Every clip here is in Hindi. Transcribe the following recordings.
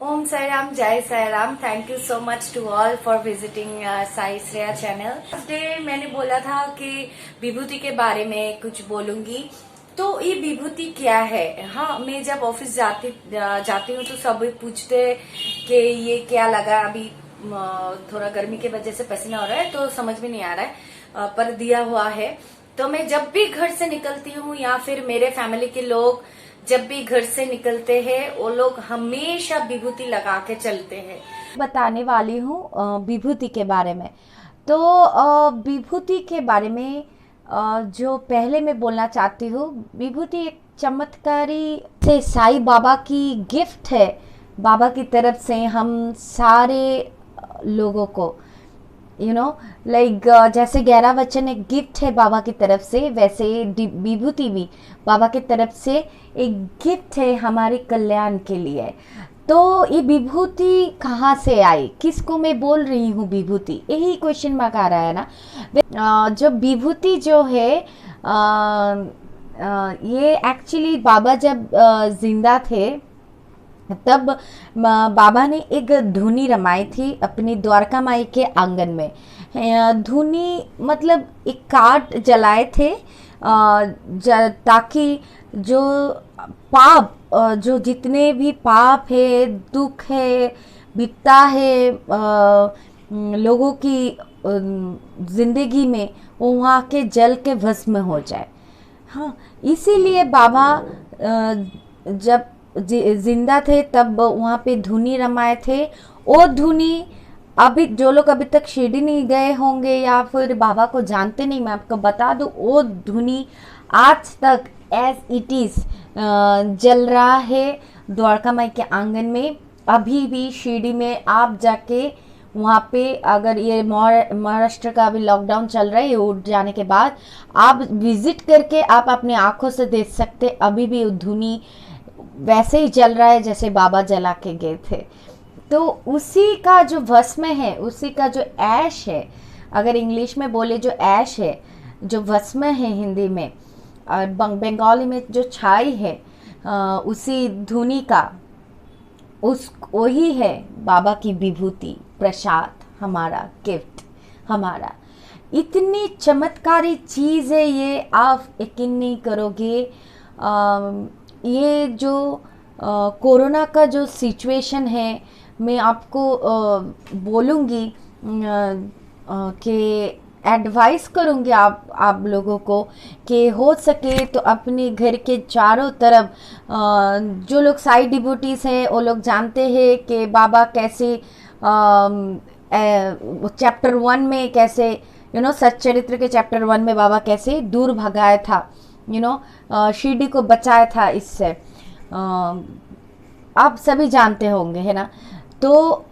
ओम साई राम, जय Sai Ram. Thank you so much to all for visiting Sai Shreya channel. First day मैंने बोला था कि विभूति के बारे में कुछ बोलूंगी। तो ये विभूति क्या है? हाँ, मैं जब ऑफिस जाती हूँ तो सब पूछते कि ये क्या लगा। अभी थोड़ा गर्मी की वजह से पसीना हो रहा है तो समझ में नहीं आ रहा है, पर दिया हुआ है। तो मैं जब भी घर से निकलती हूँ या फिर मेरे फैमिली के लोग जब भी घर से निकलते हैं वो लोग हमेशा विभूति लगा के चलते हैं। बताने वाली हूँ विभूति के बारे में। तो विभूति के बारे में जो पहले मैं बोलना चाहती हूँ, विभूति एक चमत्कारी से साईं बाबा की गिफ्ट है। बाबा की तरफ से हम सारे लोगों को लाइक जैसे 11 वचन एक गिफ्ट है बाबा की तरफ से, वैसे विभूति भी बाबा की तरफ से एक गिफ्ट है हमारे कल्याण के लिए। तो ये विभूति कहाँ से आई, किसको मैं बोल रही हूँ विभूति, यही क्वेश्चन मार्क आ रहा है ना। जो विभूति जो है ये एक्चुअली बाबा जब जिंदा थे तब बाबा ने एक धुनी रमाई थी अपनी द्वारका माई के आंगन में। धुनी मतलब एक काट जलाए थे ताकि जो पाप, जो जितने भी पाप है, दुख है, विपदा है लोगों की जिंदगी में, वो वहाँ के जल के भस्म हो जाए। हाँ, इसीलिए बाबा जब जिंदा थे तब वहाँ पे धुनी रमाए थे। वो धुनी अभी जो लोग अभी तक शिरडी नहीं गए होंगे या फिर बाबा को जानते नहीं, मैं आपको बता दूँ, वो धुनी आज तक एज इट इज़ जल रहा है द्वारका माई के आंगन में। अभी भी शिरडी में आप जाके वहाँ पे, अगर ये महाराष्ट्र का अभी लॉकडाउन चल रहा है, ये उठ जाने के बाद आप विजिट करके आप अपने आंखों से देख सकते, अभी भी धुनी वैसे ही जल रहा है जैसे बाबा जला के गए थे। तो उसी का जो भस्म है, उसी का जो ऐश है, अगर इंग्लिश में बोले जो ऐश है, जो भस्म है हिंदी में, और बंगाली में जो छाई है, उसी धुनी का उस वही है बाबा की विभूति, प्रसाद, हमारा गिफ्ट, हमारा। इतनी चमत्कारी चीज़ है ये, आप यकीन नहीं करोगे। ये जो कोरोना का जो सिचुएशन है, मैं आपको बोलूँगी कि एडवाइस करूँगी आप लोगों को कि हो सके तो अपने घर के चारों तरफ, जो लोग साई डिवोटीज हैं वो लोग जानते हैं कि बाबा कैसे चैप्टर 1 में कैसे सच्चरित्र के चैप्टर 1 में बाबा कैसे दूर भगाया था, शिरडी को बचाया था इससे, आप सभी जानते होंगे, है ना। तो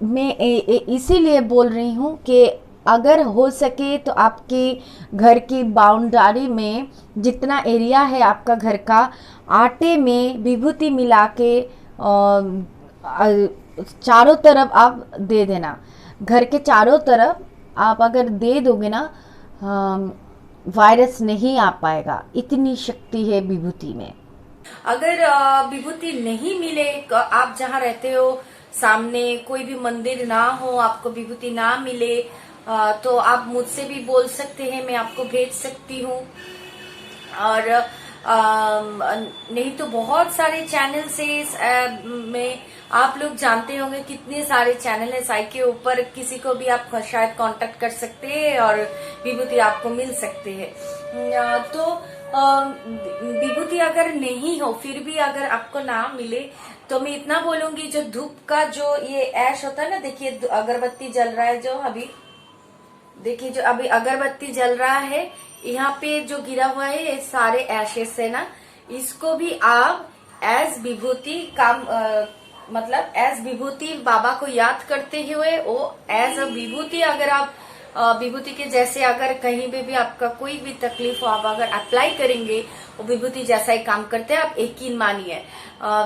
मैं इसीलिए बोल रही हूँ कि अगर हो सके तो आपके घर की बाउंड्री में जितना एरिया है आपका घर का, आटे में विभूति मिला के चारों तरफ आप दे देना। घर के चारों तरफ आप अगर दे दोगे ना, वायरस नहीं आ पाएगा, इतनी शक्ति है विभूति में। अगर विभूति नहीं मिले, आप जहाँ रहते हो सामने कोई भी मंदिर ना हो, आपको विभूति ना मिले, तो आप मुझसे भी बोल सकते हैं, मैं आपको भेज सकती हूँ। और नहीं तो बहुत सारे चैनल से में आप लोग जानते होंगे कितने सारे चैनल है साई के ऊपर, किसी को भी आप शायद कांटेक्ट कर सकते हैं और विभूति आपको मिल सकते हैं। तो विभूति अगर नहीं हो, फिर भी अगर आपको ना मिले, तो मैं इतना बोलूंगी, जो धूप का जो ये ऐश होता है ना, देखिए अगरबत्ती जल रहा है, जो अभी देखिए जो अभी अगरबत्ती जल रहा है, यहाँ पे जो गिरा हुआ है ये सारे एशेस है ना, इसको भी आप एज विभूति काम मतलब एज विभूति बाबा को याद करते हुए, वो एज अ विभूति, अगर आप विभूति के जैसे अगर कहीं भी आपका कोई भी तकलीफ हो, आप अगर अप्लाई करेंगे, वो विभूति जैसा ही काम करते हैं, आप यकीन मानिए।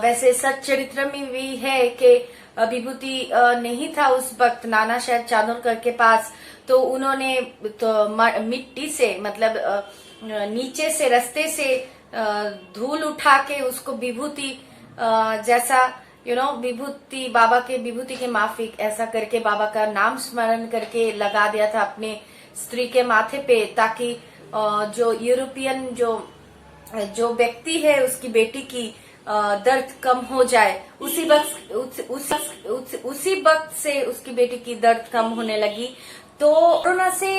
वैसे सच्चरित्र में भी है कि विभूति नहीं था उस वक्त नाना शायद चांदोरकर के पास, तो उन्होंने तो मिट्टी से, मतलब नीचे से, रास्ते से धूल उठा के उसको विभूति जैसा विभूति, बाबा के विभूति के माफिक ऐसा करके बाबा का नाम स्मरण करके लगा दिया था अपने स्त्री के माथे पे, ताकि जो यूरोपियन जो व्यक्ति है उसकी बेटी की दर्द कम हो जाए। उसी वक्त से उसकी बेटी की दर्द कम होने लगी। तो कोरोना से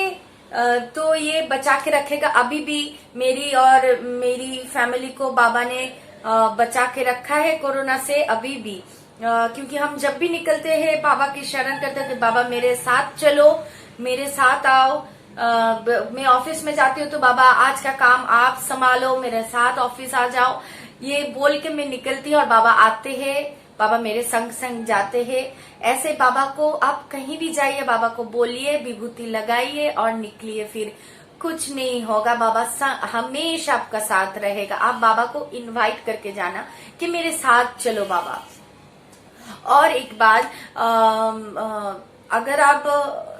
तो ये बचा के रखेगा। अभी भी मेरी और मेरी फैमिली को बाबा ने बचा के रखा है कोरोना से, अभी भी। क्योंकि हम जब भी निकलते हैं बाबा की शरण करते हैं कि बाबा मेरे साथ चलो, मेरे साथ आओ। मैं ऑफिस में जाती हूँ तो बाबा आज का काम आप संभालो, मेरे साथ ऑफिस आ जाओ, ये बोल के मैं निकलती हूँ और बाबा आते हैं, बाबा मेरे संग संग जाते हैं। ऐसे बाबा को आप कहीं भी जाइए, बाबा को बोलिए, विभूति लगाइए और निकलिए, फिर कुछ नहीं होगा। बाबा हमेशा आपका साथ रहेगा। आप बाबा को इनवाइट करके जाना कि मेरे साथ चलो बाबा। और एक बात, अगर आप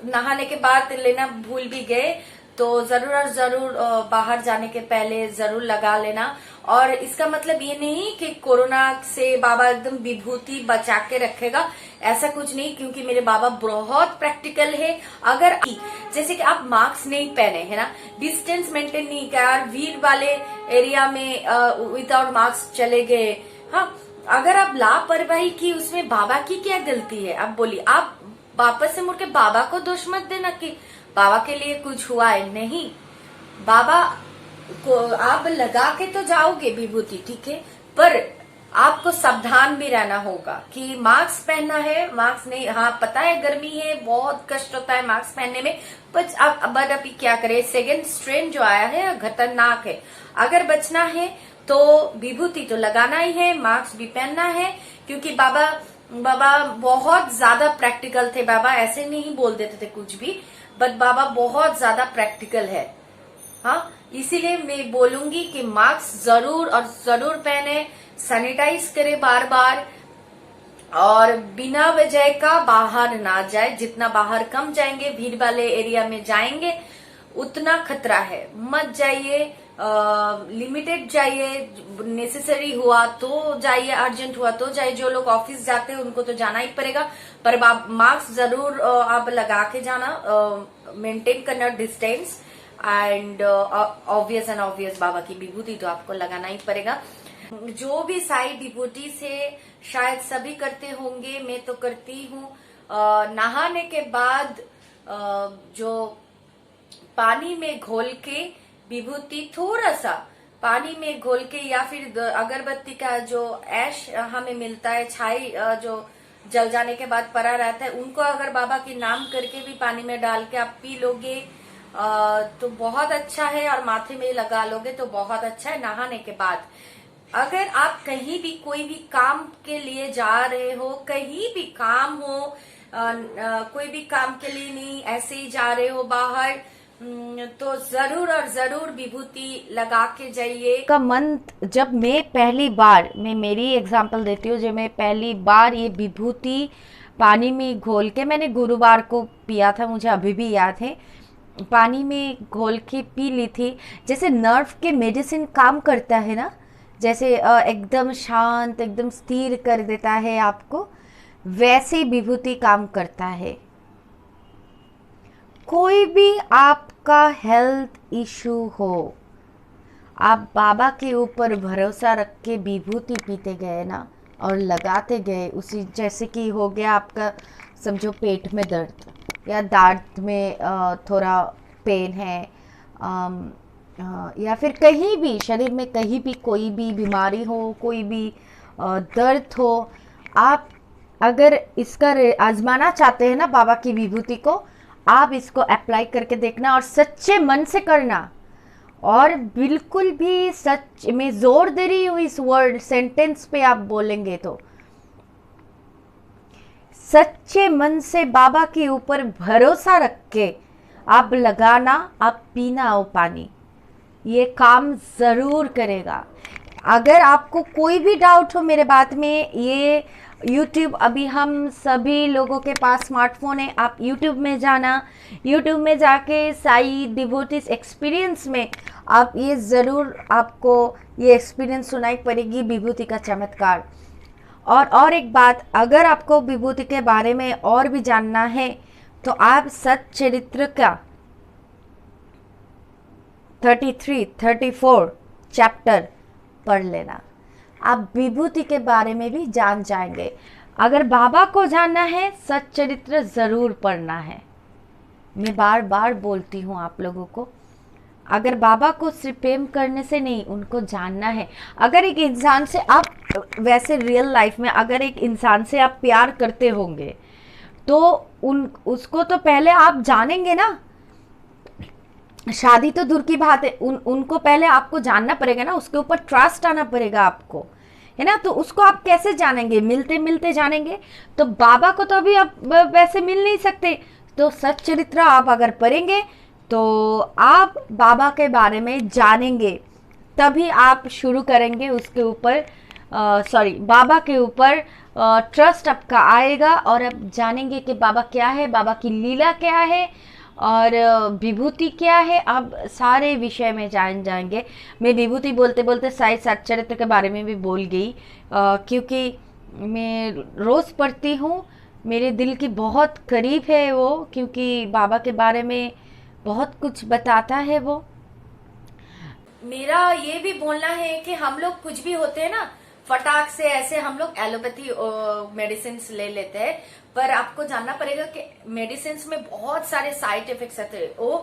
नहाने के बाद लेना भूल भी गए तो जरूर और जरूर बाहर जाने के पहले जरूर लगा लेना। और इसका मतलब ये नहीं कि कोरोना से बाबा एकदम विभूति बचा के रखेगा, ऐसा कुछ नहीं। क्योंकि मेरे बाबा बहुत प्रैक्टिकल है। अगर जैसे कि आप मास्क नहीं पहने है ना, डिस्टेंस मेंटेन नहीं किया, भीड़ वाले एरिया में विदाउट मास्क चले गए, हाँ, अगर आप लापरवाही की, उसमें बाबा की क्या गलती है? आप बोलिए, आप वापस से मुड़ के बाबा को दोष मत देना कि बाबा के लिए कुछ हुआ है। नहीं, बाबा को आप लगा के तो जाओगे विभूति, ठीक है, पर आपको सावधान भी रहना होगा कि मास्क पहनना है, मास्क नहीं। हाँ, पता है गर्मी है, बहुत कष्ट होता है मास्क पहनने में, बट अब अभी क्या करें, सेकेंड स्ट्रेन जो आया है खतरनाक है। अगर बचना है तो विभूति तो लगाना ही है, मास्क भी पहनना है। क्योंकि बाबा बहुत ज्यादा प्रैक्टिकल थे। बाबा ऐसे नहीं बोल देते थे कुछ भी, बट बाबा बहुत ज्यादा प्रैक्टिकल है। हाँ, इसीलिए मैं बोलूंगी कि मास्क जरूर और जरूर पहने, सैनिटाइज करे बार बार, और बिना वजह का बाहर ना जाए। जितना बाहर कम जाएंगे, भीड़ वाले एरिया में जाएंगे, उतना खतरा है। मत जाइए, लिमिटेड जाइए, नेसेसरी हुआ तो जाइए, अर्जेंट हुआ तो जाइए। जो लोग ऑफिस जाते हैं उनको तो जाना ही पड़ेगा, पर मास्क जरूर आप लगा के जाना, मेंटेन करना डिस्टेंस, एंड ऑब्वियस बाबा की विभूति तो आपको लगाना ही पड़ेगा। जो भी साई विभूति से शायद सभी करते होंगे, मैं तो करती हूँ। नहाने के बाद जो पानी में घोल के विभूति, थोड़ा सा पानी में घोल के, या फिर अगरबत्ती का जो ऐश हमें मिलता है, छाई जो जल जाने के बाद पड़ा रहता है, उनको अगर बाबा के नाम करके भी पानी में डाल के आप पी लोगे तो बहुत अच्छा है, और माथे में लगा लोगे तो बहुत अच्छा है नहाने के बाद। अगर आप कहीं भी कोई भी काम के लिए जा रहे हो, कहीं भी काम हो, कोई भी काम के लिए नहीं, ऐसे ही जा रहे हो बाहर, तो जरूर और जरूर विभूति लगा के जाइए। का मंत्र, जब मैं पहली बार, मैं मेरी एग्जांपल देती हूँ, जब मैं पहली बार ये विभूति पानी में घोल के, मैंने गुरुवार को पिया था, मुझे अभी भी याद है, पानी में घोल के पी ली थी। जैसे नर्व के मेडिसिन काम करता है ना, जैसे एकदम शांत, एकदम स्थिर कर देता है आपको, वैसे विभूति काम करता है। कोई भी आपका हेल्थ इशू हो, आप बाबा के ऊपर भरोसा रख के विभूति पीते गए ना और लगाते गए, उसी जैसे कि हो गया आपका, समझो पेट में दर्द या दांत में थोड़ा पेन है, या फिर कहीं भी शरीर में कहीं भी कोई भी बीमारी हो, कोई भी दर्द हो, आप अगर इसका आजमाना चाहते हैं ना बाबा की विभूति को, आप इसको अप्लाई करके देखना और सच्चे मन से करना। और बिल्कुल भी सच में जोर दे रही हूँ इस वर्ड सेंटेंस पे, आप बोलेंगे तो सच्चे मन से बाबा के ऊपर भरोसा रख के आप लगाना, आप पीना वो पानी, ये काम ज़रूर करेगा। अगर आपको कोई भी डाउट हो मेरे बात में, ये YouTube, अभी हम सभी लोगों के पास स्मार्टफोन है, आप YouTube में जाना, YouTube में जाके साई डिवोटीज एक्सपीरियंस में आप ये ज़रूर, आपको ये एक्सपीरियंस सुनाई पड़ेगी विभूति का चमत्कार। और एक बात, अगर आपको विभूति के बारे में और भी जानना है तो आप सच्चरित्र का 33, 34 चैप्टर पढ़ लेना, आप विभूति के बारे में भी जान जाएंगे। अगर बाबा को जानना है, सच्चरित्र ज़रूर पढ़ना है। मैं बार बार बोलती हूँ आप लोगों को, अगर बाबा को सिर्फ प्रेम करने से नहीं, उनको जानना है। अगर एक इंसान से आप वैसे रियल लाइफ में अगर एक इंसान से आप प्यार करते होंगे तो उसको तो पहले आप जानेंगे ना। शादी तो दूर की बात है, उनको पहले आपको जानना पड़ेगा ना, उसके ऊपर ट्रस्ट आना पड़ेगा आपको, है ना। तो उसको आप कैसे जानेंगे? मिलते मिलते जानेंगे। तो बाबा को तो अभी आप वैसे मिल नहीं सकते। तो सच्चरित्र आप अगर पढ़ेंगे तो आप बाबा के बारे में जानेंगे, तभी आप शुरू करेंगे उसके ऊपर बाबा के ऊपर ट्रस्ट आपका आएगा और आप जानेंगे कि बाबा क्या है, बाबा की लीला क्या है और विभूति क्या है। आप सारे विषय में जान जाएंगे। मैं विभूति बोलते बोलते शायद सच्चरित्र के बारे में भी बोल गई, क्योंकि मैं रोज़ पढ़ती हूँ, मेरे दिल की बहुत करीब है वो, क्योंकि बाबा के बारे में बहुत कुछ बताता है वो। मेरा ये भी बोलना है कि हम लोग कुछ भी होते हैं ना, फटाक से ऐसे हम लोग एलोपैथी मेडिसिन ले लेते हैं, पर आपको जानना पड़ेगा कि मेडिसिन में बहुत सारे साइड इफेक्ट्स आते हैं। वो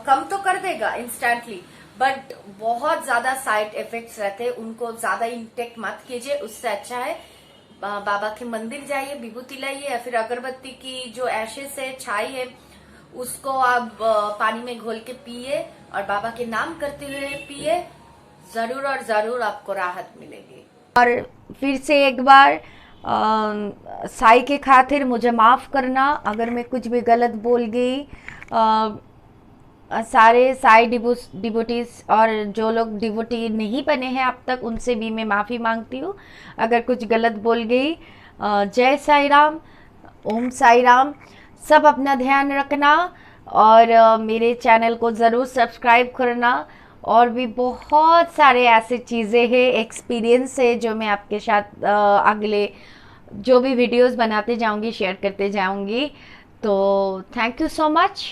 कम तो कर देगा इंस्टेंटली, बट बहुत ज्यादा साइड इफेक्ट्स रहते हैं, उनको ज्यादा इंटेक मत कीजिए। उससे अच्छा है बाबा के मंदिर जाइए, विभूति लाइए, या फिर अगरबत्ती की जो एशेस है, छाई है, उसको आप पानी में घोल के पिए और बाबा के नाम करते हुए पिए। जरूर और जरूर आपको राहत मिलेगी। और फिर से एक बार साई के खातिर मुझे माफ़ करना अगर मैं कुछ भी गलत बोल गई। सारे साई डिवोटीज और जो लोग डिवोटी नहीं बने हैं अब तक, उनसे भी मैं माफ़ी मांगती हूँ अगर कुछ गलत बोल गई। जय साई राम, ओम साई राम। सब अपना ध्यान रखना और मेरे चैनल को ज़रूर सब्सक्राइब करना। और भी बहुत सारे ऐसे चीज़ें हैं, एक्सपीरियंस है जो मैं आपके साथ अगले जो भी वीडियोस बनाते जाऊंगी, शेयर करते जाऊंगी। तो थैंक यू सो मच।